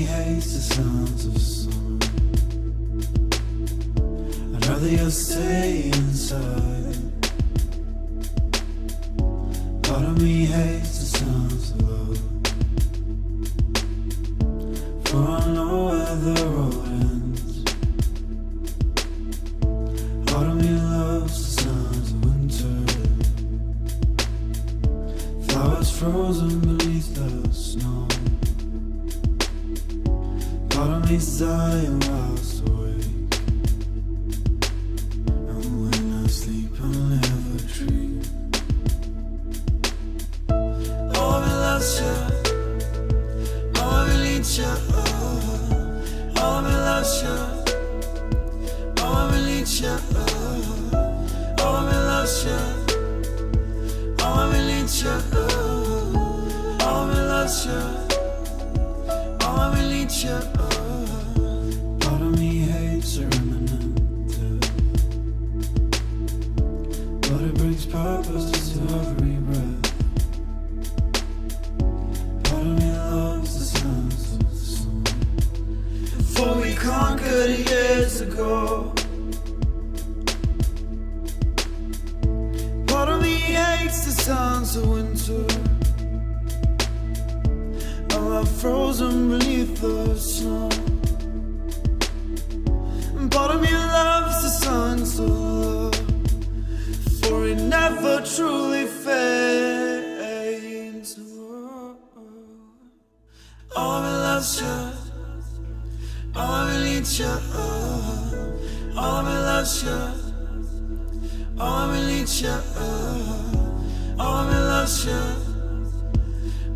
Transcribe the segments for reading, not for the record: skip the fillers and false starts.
hates the sounds of summer. I'd rather you stay inside. Part of me hates the sounds of love, for I know where the road ends. Part of me loves the sounds of winter, flowers frozen beneath the snow. Part of me's dying whilst awake, and when I sleep I'll never dream. Oh, I loves you, oh, I need you, oh, I loves you, oh, I need you, oh, I loves you, oh, I need you, oh, I loves you. Oh, I need you. Part of me hates a remnant, but it brings purpose to every breath. Part of me loves the sounds of the sun, for we conquered years ago. Part of me hates the sounds of winter, I'm frozen beneath the snow. Part of me loves the songs of love, for it never truly fades. Oh, I loves you, oh, I need you, oh, I loves you, oh, I need you, oh, I loves you.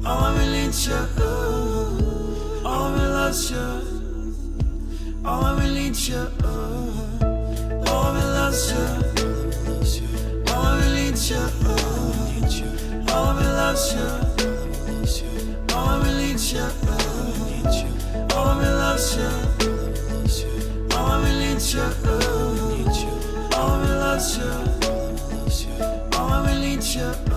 Oh, I need you, oh, I loves you, oh, I need you, oh, I loves you, oh, I need you, oh, I loves you, oh, I need you, oh, I loves you, oh, I need you, oh, I loves you, oh, I need you.